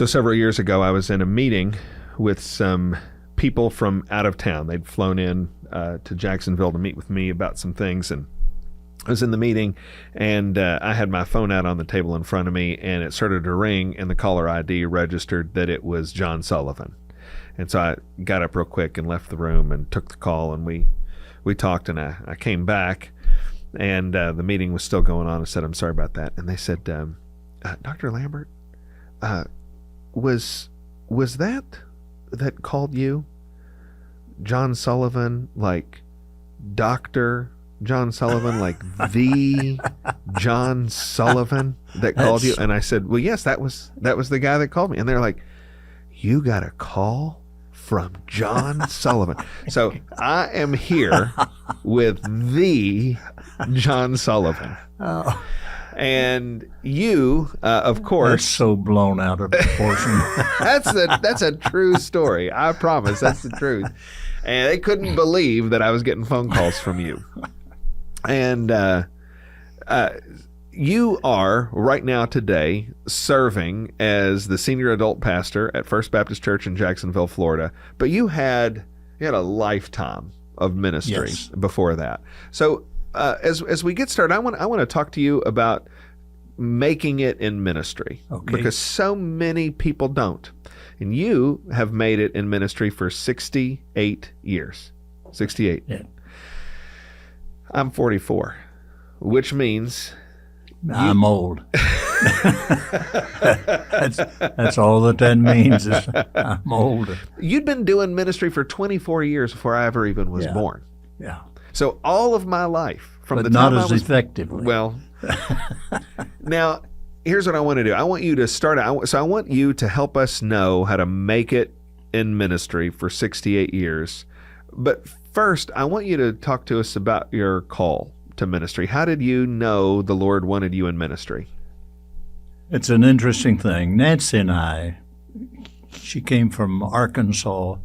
So several years ago, I was in a meeting with some people from out of town. They'd flown in to Jacksonville to meet with me about some things, and I was in the meeting, and I had my phone out on the table in front of me, and it started to ring, and the caller ID registered that it was John Sullivan. And so I got up real quick and left the room and took the call, and we talked, and I came back, and the meeting was still going on. I said, "I'm sorry about that." And they said, "Dr. Lambert, was that called you John Sullivan, like Dr. John Sullivan, like the John Sullivan that called you?" And I said, "Well, yes, that was the guy that called me." And they're like, "You got a call from John Sullivan?" So I am here with the John Sullivan. Oh. And you, of course, that's so blown out of proportion. that's a true story. I promise, that's the truth. And they couldn't believe that I was getting phone calls from you. And you are right now today serving as the senior adult pastor at First Baptist Church in Jacksonville, Florida. But you had a lifetime of ministry Yes. before that. So as we get started, I want to talk to you about making it in ministry, Okay. because so many people don't. And you have made it in ministry for 68 years. 68. Yeah. I'm 44, which means I'm old. that's all that means is I'm older. You'd been doing ministry for 24 years before I ever even was born. Yeah. So all of my life, from But the not time I as was effectively. well. Now, here's what I want to do. I want you to start. So I want you to help us know how to make it in ministry for 68 years. But first, I want you to talk to us about your call to ministry. How did you know the Lord wanted you in ministry? It's an interesting thing. Nancy and I, she came from Arkansas.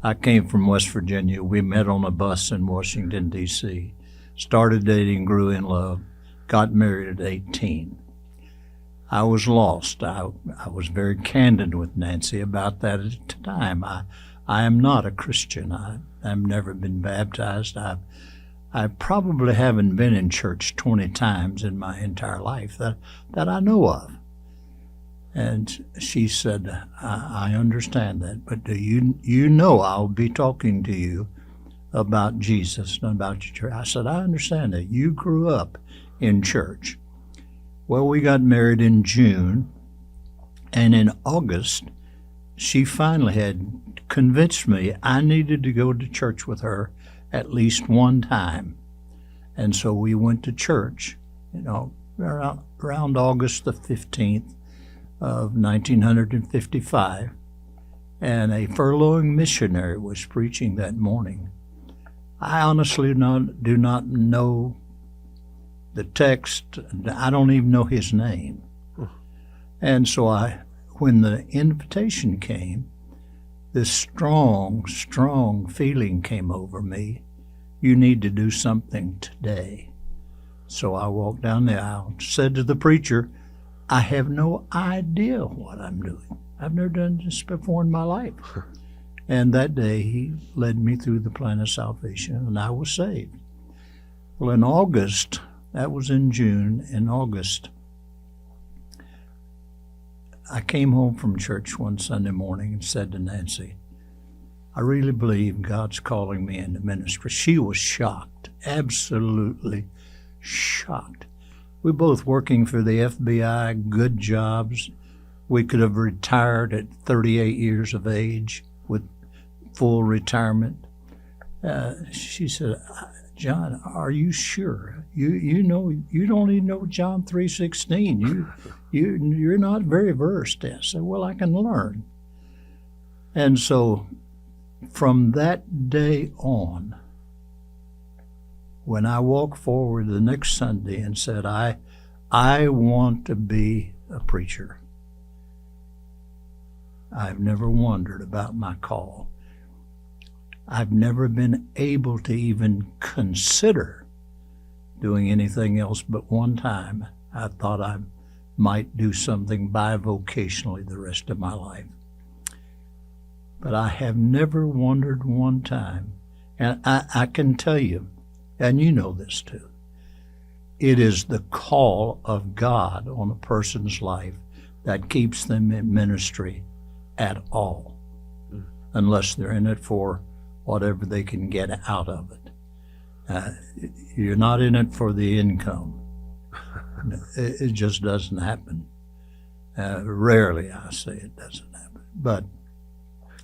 I came from West Virginia. We met on a bus in Washington, D.C., started dating, grew in love, got married at 18. I was lost. I was very candid with Nancy about that at the time. I am not a Christian. I've never been baptized. I probably haven't been in church 20 times in my entire life that I know of. And she said, I understand that, but do you know I'll be talking to you about Jesus and about your church? I said, I understand that. You grew up in church. Well, we got married in June, and in August, she finally had convinced me I needed to go to church with her at least one time. And so we went to church, around August the 15th of 1955, and a furloughing missionary was preaching that morning. I honestly do not know the text. I don't even know his name. And so when the invitation came, this strong, strong feeling came over me. You need to do something today. So I walked down the aisle, said to the preacher, I have no idea what I'm doing. I've never done this before in my life. And that day he led me through the plan of salvation, and I was saved. Well, in August, that was in June, in August, I came home from church one Sunday morning and said to Nancy, I really believe God's calling me into ministry. She was shocked, absolutely shocked. We were both working for the FBI, good jobs. We could have retired at 38 years of age with full retirement. She said, John, are you sure? You know, you don't even know John 3:16. You're not very versed. I said, well, I can learn. And so from that day on, when I walked forward the next Sunday and said, I want to be a preacher, I've never wondered about my call. I've never been able to even consider doing anything else, but one time I thought I might do something bivocationally the rest of my life. But I have never wondered one time, and I can tell you, and you know this too, it is the call of God on a person's life that keeps them in ministry at all, unless they're in it for whatever they can get out of it. You're not in it for the income. It just doesn't happen. Rarely, I say it doesn't happen. But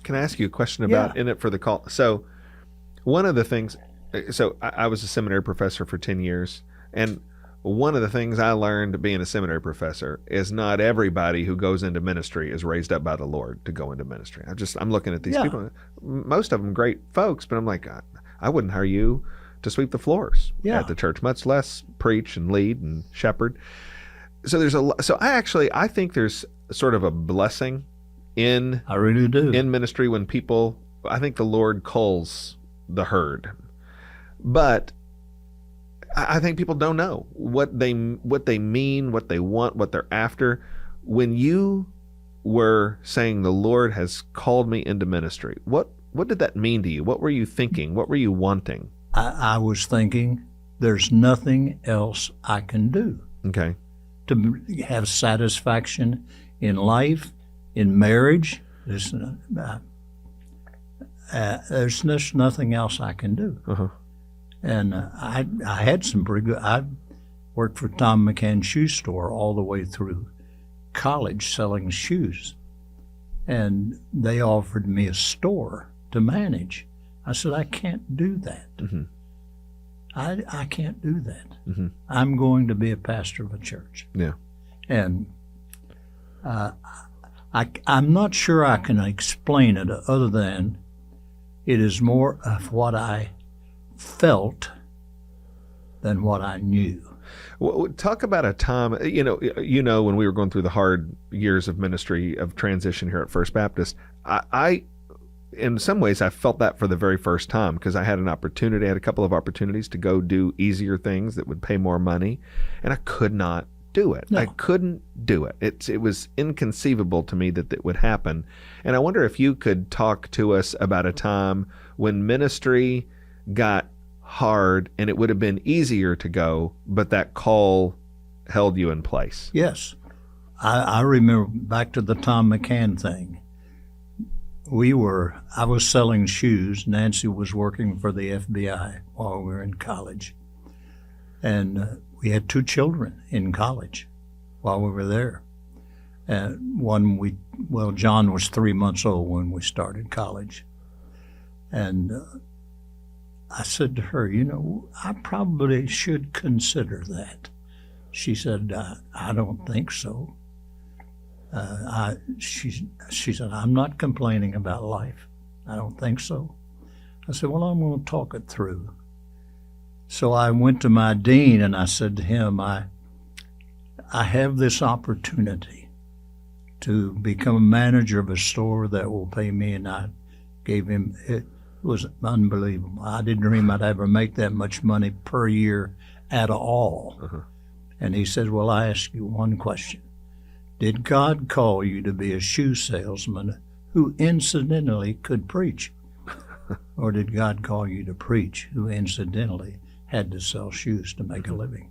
can I ask you a question about in it for the call? So one of the things, so I was a seminary professor for 10 years, and one of the things I learned being a seminary professor is not everybody who goes into ministry is raised up by the Lord to go into ministry. I'm looking at these people, most of them great folks, but I'm like, I wouldn't hire you to sweep the floors at the church, much less preach and lead and shepherd. So I think there's sort of a blessing I really do in ministry when people, I think the Lord calls the herd, but I think people don't know what they mean, what they want, what they're after. When you were saying the Lord has called me into ministry, what did that mean to you? What were you thinking? What were you wanting? I was thinking there's nothing else I can do. Okay. To have satisfaction in life, in marriage, there's just nothing else I can do. Uh-huh. And I had some pretty good. I worked for Tom McCann's shoe store all the way through college selling shoes, and they offered me a store to manage. I said, I can't do that. Mm-hmm. I can't do that. Mm-hmm. I'm going to be a pastor of a church. Yeah. And I'm not sure I can explain it other than it is more of what I felt than what I knew. Well, talk about a time, when we were going through the hard years of ministry, of transition here at First Baptist, I in some ways, I felt that for the very first time because I had a couple of opportunities to go do easier things that would pay more money, and I could not do it. No. I couldn't do it. It was inconceivable to me that it would happen. And I wonder if you could talk to us about a time when ministry got hard and it would have been easier to go, but that call held you in place. Yes. I remember back to the Tom McCann thing. I was selling shoes. Nancy was working for the FBI while we were in college. And we had 2 children in college while we were there. And John was 3 months old when we started college. And I said to her, I probably should consider that. She said, I don't think so. She said, I'm not complaining about life. I don't think so. I said, well, I'm going to talk it through. So I went to my dean and I said to him, I have this opportunity to become a manager of a store that will pay me, and I gave him, it was unbelievable. I didn't dream I'd ever make that much money per year at all. Uh-huh. And he said, well, I ask you one question. Did God call you to be a shoe salesman who incidentally could preach? Or did God call you to preach who incidentally had to sell shoes to make a living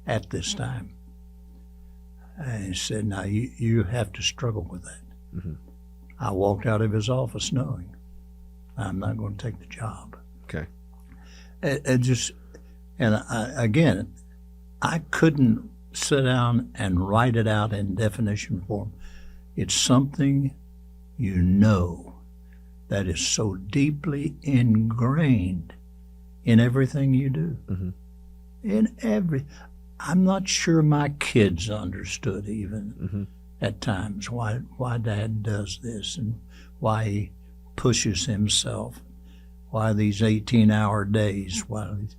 at this time? And he said, now you have to struggle with that. Mm-hmm. I walked out of his office knowing I'm not going to take the job. Okay. I couldn't sit down and write it out in definition form. It's something that is so deeply ingrained in everything you do. Mm-hmm. I'm not sure my kids understood even at times why Dad does this and why he pushes himself, why these 18-hour days, while he's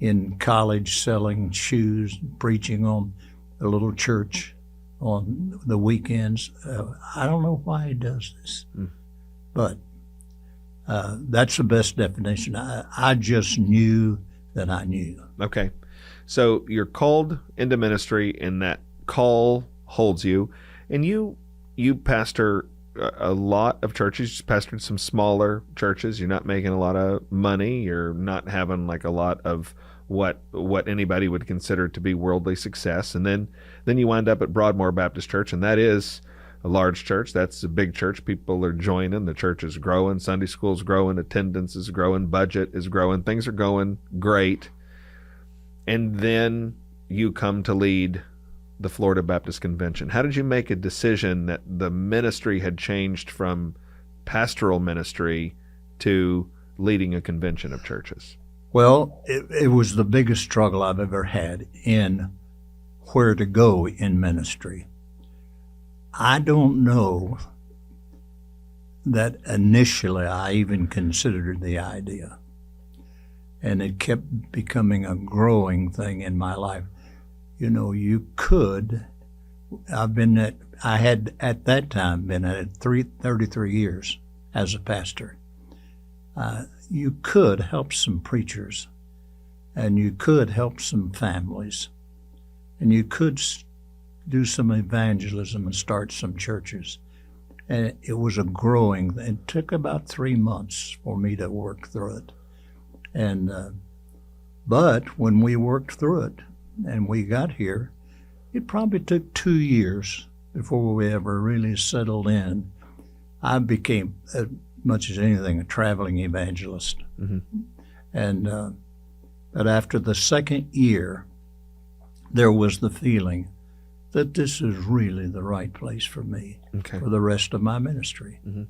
in college selling shoes, preaching on a little church on the weekends. I don't know why he does this, but that's the best definition. I just knew that I knew. Okay. So you're called into ministry, and that call holds you, and you pastor a lot of churches. You pastored some smaller churches. You're not making a lot of money. You're not having like a lot of what anybody would consider to be worldly success. And then you wind up at Broadmoor Baptist Church, and that is a large church. That's a big church. People are joining. The church is growing. Sunday school's growing. Attendance is growing. Budget is growing. Things are going great. And then you come to lead the Florida Baptist Convention. How did you make a decision that the ministry had changed from pastoral ministry to leading a convention of churches? Well, it was the biggest struggle I've ever had in where to go in ministry. I don't know that initially I even considered the idea. And it kept becoming a growing thing in my life. You know, you could, I had at that time been at it 33 years as a pastor. You could help some preachers, and you could help some families, and you could do some evangelism and start some churches. And it was a growing, it took about 3 months for me to work through it. And, but when we worked through it, and we got here, it probably took 2 years before we ever really settled in. I became, as much as anything, a traveling evangelist. Mm-hmm. And but after the second year, there was the feeling that this is really the right place for me for the rest of my ministry. Mm-hmm.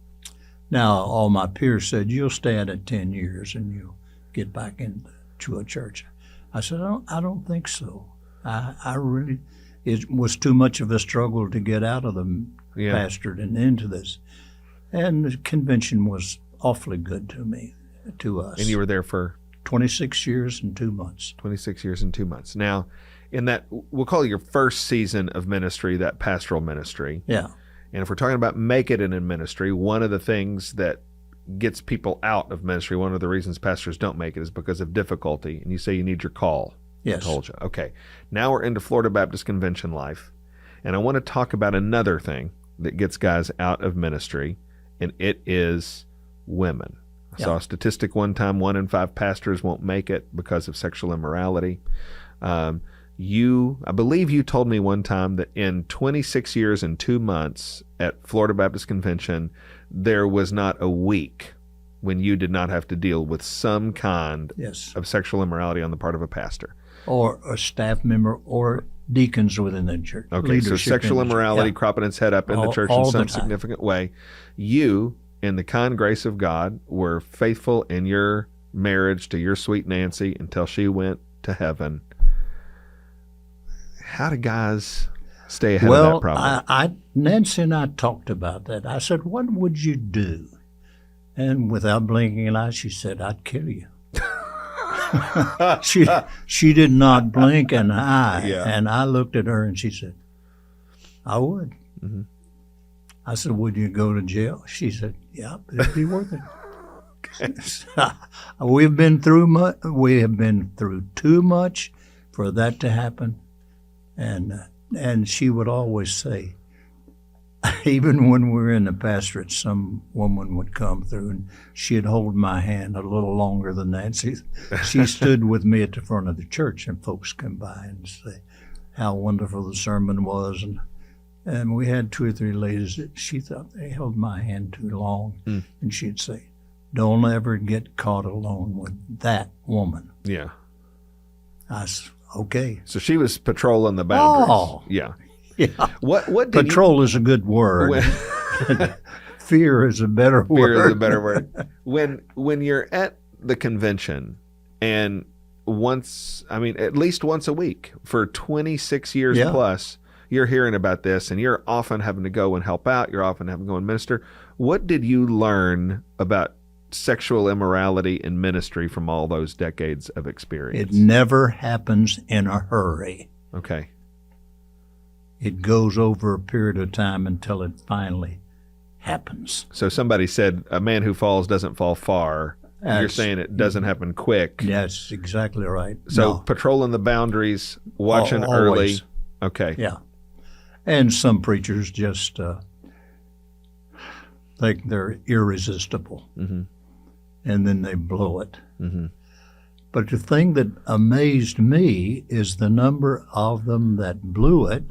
Now, all my peers said, you'll stay at it 10 years and you'll get back into a church. I said, I don't think so. I really, it was too much of a struggle to get out of the pastorate and into this. And the convention was awfully good to us. And you were there for? 26 years and 2 months. 26 years and 2 months. Now, in that, we'll call it your first season of ministry, that pastoral ministry. Yeah. And if we're talking about make it in ministry, one of the things that gets people out of ministry, one of the reasons pastors don't make it is because of difficulty. And you say you need your call. Yes. I told you. Okay. Now we're into Florida Baptist Convention life. And I want to talk about another thing that gets guys out of ministry, and it is women. I saw a statistic one time, 1 in 5 pastors won't make it because of sexual immorality. I believe you told me one time that in 26 years and 2 months at Florida Baptist Convention, there was not a week when you did not have to deal with some kind of sexual immorality on the part of a pastor. Or a staff member or deacons within the church. Okay, so sexual immorality cropping its head up in the church in some significant way. You, in the kind grace of God, were faithful in your marriage to your sweet Nancy until she went to heaven. How do guys stay ahead of that problem? Well, Nancy and I talked about that. I said, what would you do? And without blinking an eye, she said, I'd kill you. She did not blink an eye. Yeah. And I looked at her and she said, I would. Mm-hmm. I said, would you go to jail? She said, yeah, it'd be worth it. We have been through too much for that to happen. And she would always say, even when we were in the pastorate, some woman would come through and she'd hold my hand a little longer than Nancy. She stood with me at the front of the church, and folks come by and say how wonderful the sermon was. And we had 2 or 3 ladies that she thought they held my hand too long. Mm. And she'd say, don't ever get caught alone with that woman. Yeah. I said, okay. So she was patrolling the boundaries. Oh. Yeah. Yeah. What Patrol is a good word. Fear is a better word. Fear is a better word. When you're at the convention, and at least once a week for 26 years plus, you're hearing about this, and you're often having to go and help out. You're often having to go and minister. What did you learn about sexual immorality in ministry from all those decades of experience? It never happens in a hurry. Okay. It goes over a period of time until it finally happens. So somebody said a man who falls doesn't fall far. You're saying it doesn't happen quick. That's exactly right. So patrolling the boundaries, watching early. Okay. Yeah. And some preachers just think they're irresistible, Mm-hmm. and then they blow it. Mm-hmm. But the thing that amazed me is the number of them that blew it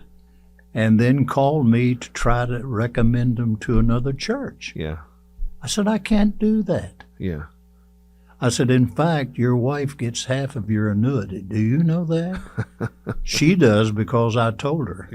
and then called me to try to recommend them to another church. Yeah. I said, I can't do that. Yeah. I said, in fact, your wife gets half of your annuity. Do you know that? She does because I told her.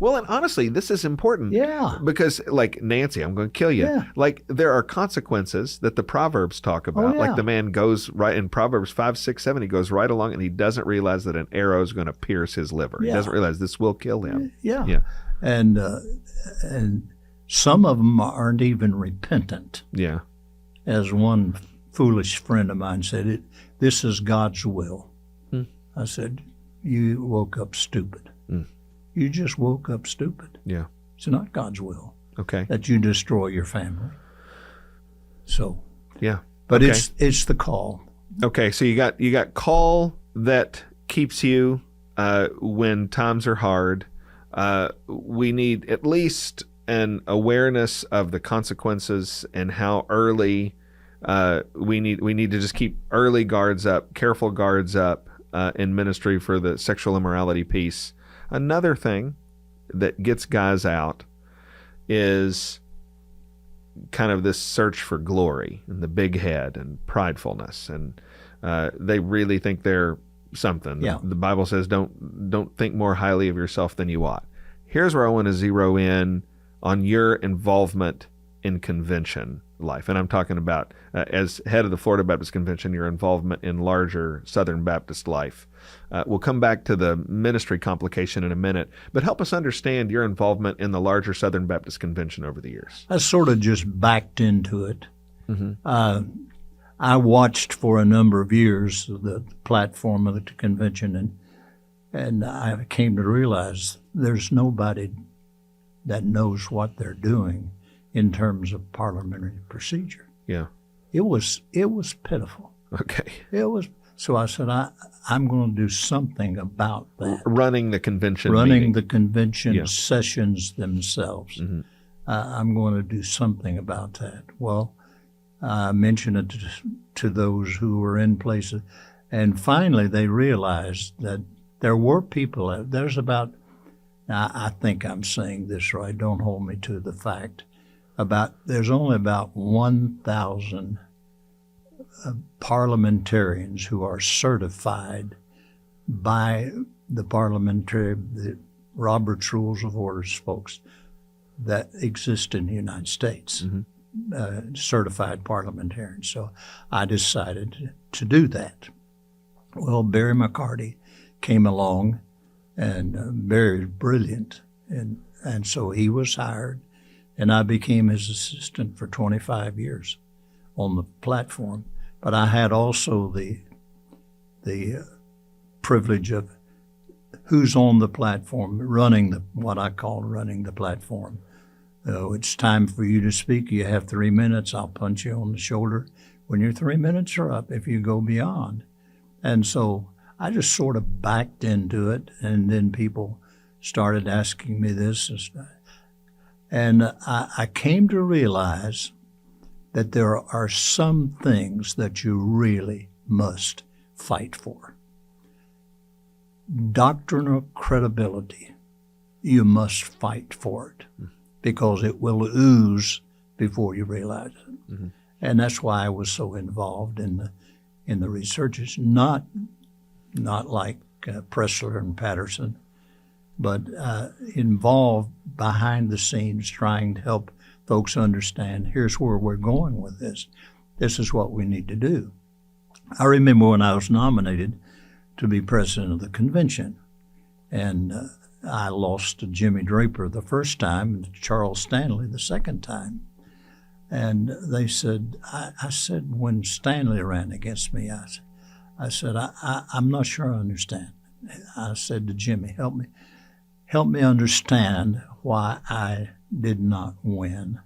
Well, and honestly, this is important. Yeah. Because, like, Nancy, I'm going to kill you. Yeah. Like, there are consequences that the Proverbs talk about. yeah. Like, the man goes right in Proverbs 5, 6, 7, he goes right along and he doesn't realize that an arrow is going to pierce his liver. He Yeah. doesn't realize this will kill him. Yeah. Yeah. And some of them aren't even repentant. Yeah. As one foolish friend of mine said, this is God's will. I said, you woke up stupid. You just woke up stupid. Yeah. It's not God's will Okay. that you destroy your family. So, Yeah. but Okay. it's the call. Okay, so you got call that keeps you when times are hard. We need at least an awareness of the consequences and how early we need to just keep early guards up, careful guards up in ministry for the sexual immorality piece. Another thing that gets guys out is kind of this search for glory and the big head and pridefulness, and they really think they're something. Yeah. The Bible says don't think more highly of yourself than you ought. Here's where I want to zero in on your involvement in convention life, and I'm talking about as head of the Florida Baptist Convention, your involvement in larger Southern Baptist life. We'll come back to the ministry complication in a minute, but help us understand your involvement in the larger Southern Baptist Convention over the years. I sort of just backed into it. I watched for a number of years the platform of the convention, and I came to realize there's nobody that knows what they're doing in terms of parliamentary procedure. Yeah. It was pitiful. Okay. It was. So I said, I'm going to do something about that. Running the convention Running meeting. the convention Yeah. sessions themselves. I'm going to do something about that. Well, I mentioned it to those who were in places, and finally they realized that there were people. There's about, I think I'm saying this right, don't hold me to the fact, there's only about 1,000 parliamentarians who are certified by the Robert's Rules of Orders folks that exist in the United States, certified parliamentarians. So I decided to do that. Well, Barry McCarty came along, and Barry was brilliant, and so he was hired, and I became his assistant for 25 years on the platform. But I had also the privilege of who's on the platform, what I call running the platform. It's time for you to speak. You have 3 minutes. I'll punch you on the shoulder when your 3 minutes are up if you go beyond. And so I just sort of backed into it, and then people started asking me this. And I came to realize that there are some things that you really must fight for. Doctrinal credibility, you must fight for it because it will ooze before you realize it. And that's why I was so involved in the researches, not like Pressler and Patterson, but involved behind the scenes trying to help folks understand, here's where we're going with this. This is what we need to do. I remember when I was nominated to be president of the convention, and I lost to Jimmy Draper the first time and to Charles Stanley the second time. And they said, I said, when Stanley ran against me, I said, I'm not sure I understand. I said to Jimmy, help me understand why I did not win.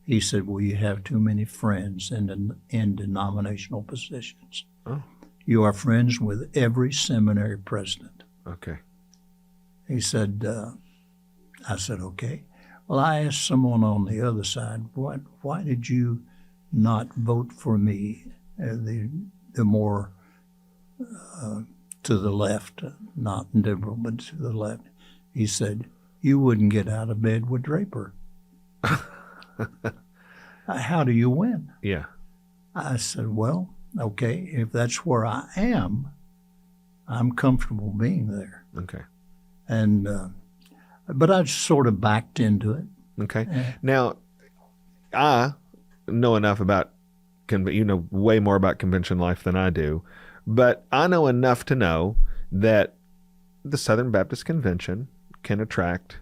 He said, well, you have too many friends in denominational positions. Oh. You are friends with every seminary president. Okay. He said, I said, okay. Well, I asked someone on the other side, why did you not vote for me, the more to the left, not liberal, but to the left? He said, you wouldn't get out of bed with Draper. How do you win? Yeah. I said, well, okay, if that's where I am, I'm comfortable being there. Okay. And but I sort of backed into it. Okay. Now, I know enough about, you know, way more about convention life than I do, but I know enough to know that the Southern Baptist Convention can attract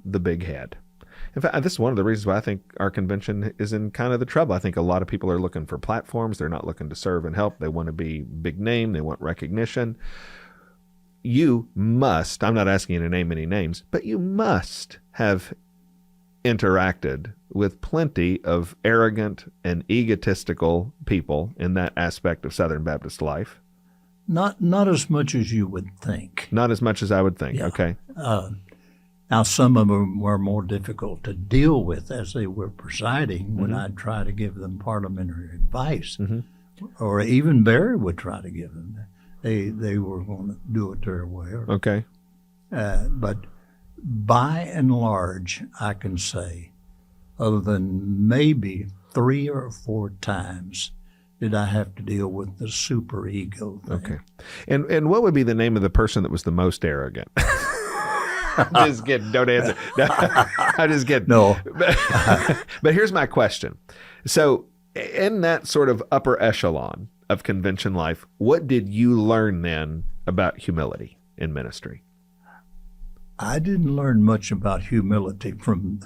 the big head. In fact, this is one of the reasons why I think our convention is in kind of the trouble. I think a lot of people are looking for platforms. They're not looking to serve and help. They want to be big name. They want recognition. You must, I'm not asking you to name any names, but you must have interacted with plenty of arrogant and egotistical people in that aspect of Southern Baptist life. Not as much as you would think. Not as much as I would think. Yeah. Okay. Now, some of them were more difficult to deal with as they were presiding when I'd try to give them parliamentary advice, or even Barry would try to give them. They were going to do it their way. Okay. But by and large, I can say, other than maybe 3 or 4 times, did I have to deal with the super ego thing. Okay. And what would be the name of the person that was the most arrogant? I'm just kidding. Don't answer. No, I'm just kidding. No. But here's my question. So in that sort of upper echelon of convention life, what did you learn then about humility in ministry? I didn't learn much about humility from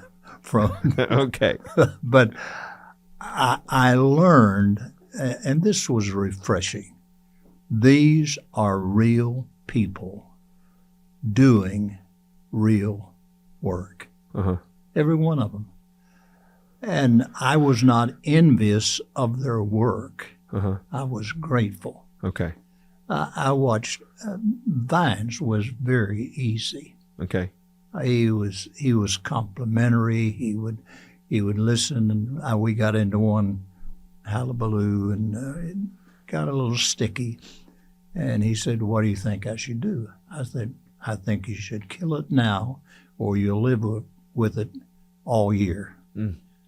Okay. but I learned, and this was refreshing, these are real people doing real work. Every one of them. And I was not envious of their work. I was grateful. Okay. I watched, Vines was very easy. Okay. He was complimentary. He would listen, and we got into one hullabaloo, and it got a little sticky. And he said, "What do you think I should do?" I said, "I think you should kill it now, or you'll live with it all year.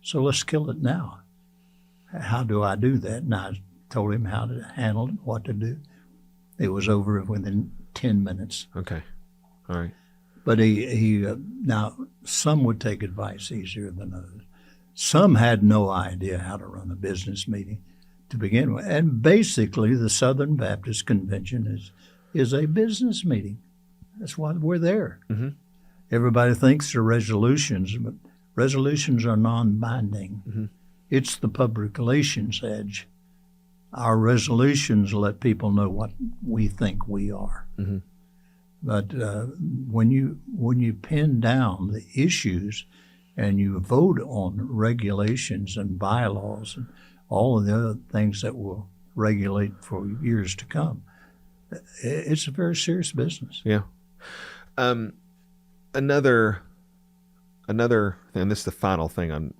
So let's kill it now." How do I do that? And I told him how to handle it, what to do. It was over within 10 minutes. Okay. All right. But he now, some would take advice easier than others. Some had no idea how to run a business meeting to begin with. And basically, the Southern Baptist Convention is a business meeting. That's why we're there. Everybody thinks they're resolutions, but resolutions are non-binding. It's the public relations edge. Our resolutions let people know what we think we are. But when you pin down the issues and you vote on regulations and bylaws and all of the other things that will regulate for years to come, it's a very serious business. Yeah. Another, and this is the final thing on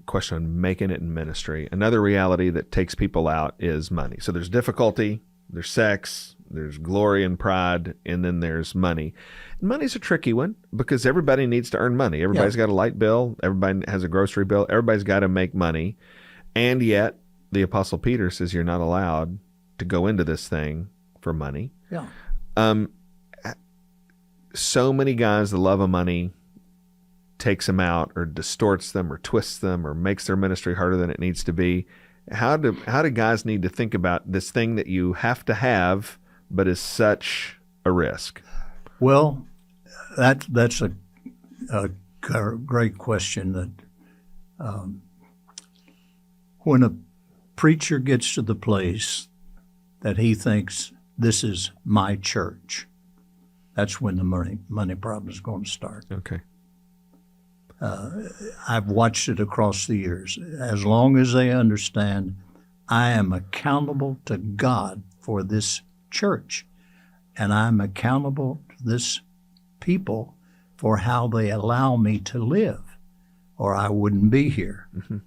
question on making it in ministry. Another reality that takes people out is money. So there's difficulty, there's sex, there's glory and pride, and then there's money. And money's a tricky one because everybody needs to earn money. Everybody's got a light bill. Everybody has a grocery bill. Everybody's got to make money. And yet the Apostle Peter says you're not allowed to go into this thing for money. Yeah. So many guys, the love of money takes them out or distorts them or twists them or makes their ministry harder than it needs to be. How do guys need to think about this thing that you have to have but is such a risk? Well, that's a great question. That when a preacher gets to the place that he thinks this is my church, that's when the money problem is going to start. Okay. I've watched it across the years. As long as they understand I am accountable to God for this church, and I'm accountable to this people for how they allow me to live, or I wouldn't be here. Mm-hmm.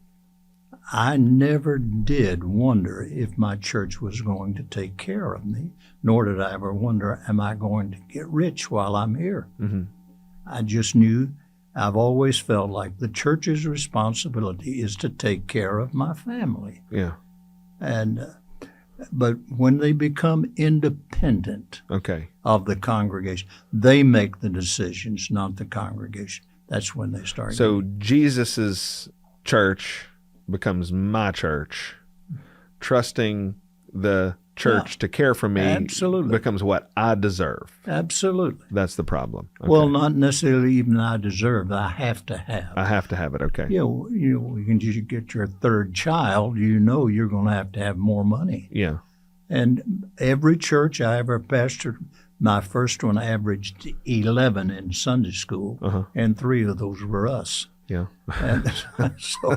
I never did wonder if my church was going to take care of me, nor did I ever wonder, am I going to get rich while I'm here? Mm-hmm. I just knew, I've always felt like the church's responsibility is to take care of my family. Yeah. And but when they become independent Okay. of the congregation, they make the decisions, not the congregation. That's when they start. So Jesus's church becomes my church. Trusting the church to care for me absolutely becomes what I deserve. Absolutely. That's the problem. Okay. Well, not necessarily even I deserve. I have to have. I have to have it. Okay. When you get your third child, you're going to have more money. Yeah. And every church I ever pastored, my first one averaged 11 in Sunday school, and 3 of those were us. Yeah. And so,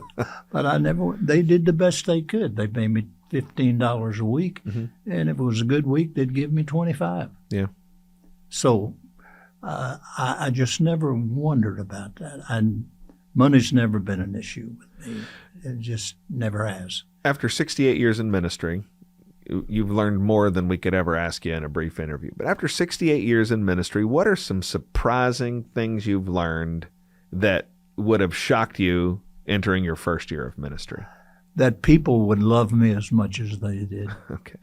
but they did the best they could. They paid me $15 a week, and if it was a good week, they'd give me $25. Yeah. So I just never wondered about that. And money's never been an issue with me. It just never has. After 68 years in ministry, you've learned more than we could ever ask you in a brief interview. But after 68 years in ministry, what are some surprising things you've learned that would have shocked you entering your first year of ministry? That people would love me as much as they did. Okay.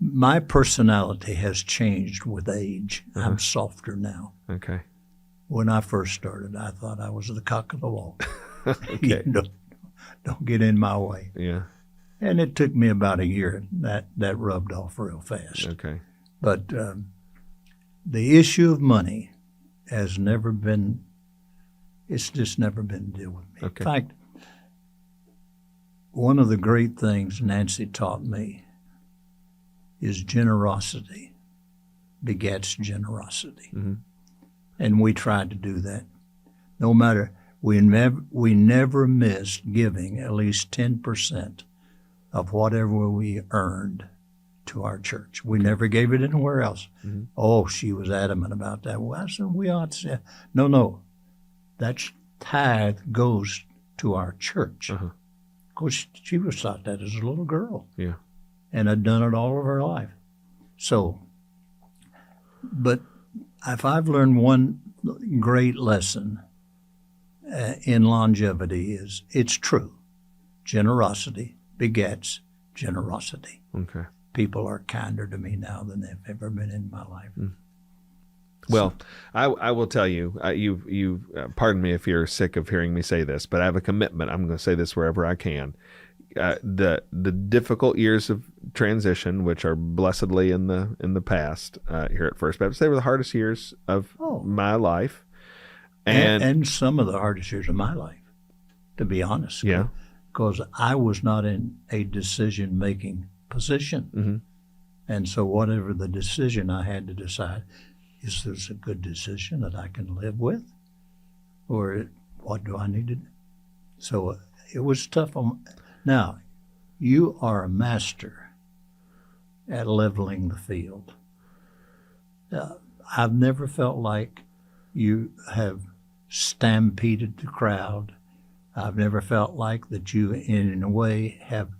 My personality has changed with age. I'm softer now. Okay. When I first started, I thought I was the cock of the walk. Okay. Don't get in my way. Yeah. And it took me about a year. That rubbed off real fast. Okay. But the issue of money has never been, it's just never been a deal with me. Okay. In fact, one of the great things Nancy taught me is generosity begets generosity. Mm-hmm. And we tried to do that. No matter, we never missed giving at least 10% of whatever we earned to our church. We never gave it anywhere else. Mm-hmm. Oh, she was adamant about that. Well, I said, we ought to say, no, that tithe goes to our church. Of course, she was taught that as a little girl. Yeah. And had done it all of her life. So, but if I've learned one great lesson in longevity is it's true. Generosity begets generosity. Okay. People are kinder to me now than they've ever been in my life. Well, I will tell you, you pardon me if you're sick of hearing me say this, but I have a commitment. I'm going to say this wherever I can. The difficult years of transition, which are blessedly in the past here at First Baptist, they were the hardest years of my life, and some of the hardest years of my life, to be honest. Yeah, because I was not in a decision-making position, and so whatever the decision I had to decide, is this a good decision that I can live with, or what do I need to do? So it was tough on. Now, you are a master at leveling the field. I've never felt like you have stampeded the crowd. I've never felt like that you, in a way, have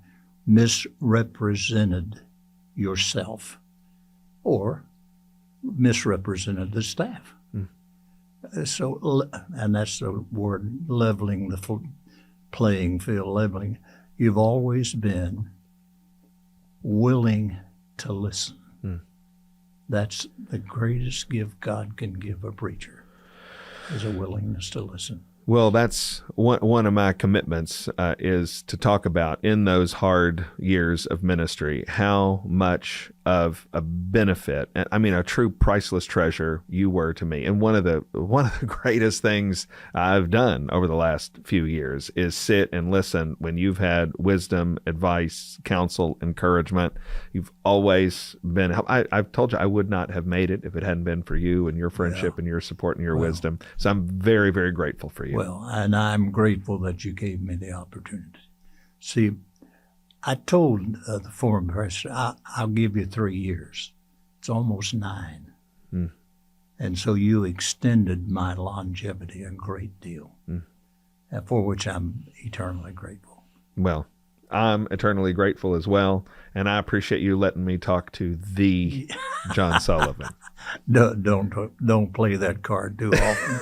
misrepresented yourself or misrepresented the staff. So, and that's the word, leveling the playing field, leveling. You've always been willing to listen. That's the greatest gift God can give a preacher, is a willingness to listen. Well, that's one of my commitments is to talk about in those hard years of ministry how much of a benefit, I mean, a true priceless treasure you were to me. And one of the greatest things I've done over the last few years is sit and listen when you've had wisdom, advice, counsel, encouragement. You've always been. I've told you I would not have made it if it hadn't been for you and your friendship and your support and your wisdom. So I'm very, very grateful for you. Well, and I'm grateful that you gave me the opportunity. See, I told the former pastor, I'll give you 3 years. It's almost 9. And so you extended my longevity a great deal, for which I'm eternally grateful. Well, I'm eternally grateful as well, and I appreciate you letting me talk to the John Sullivan. Don't play that card too often.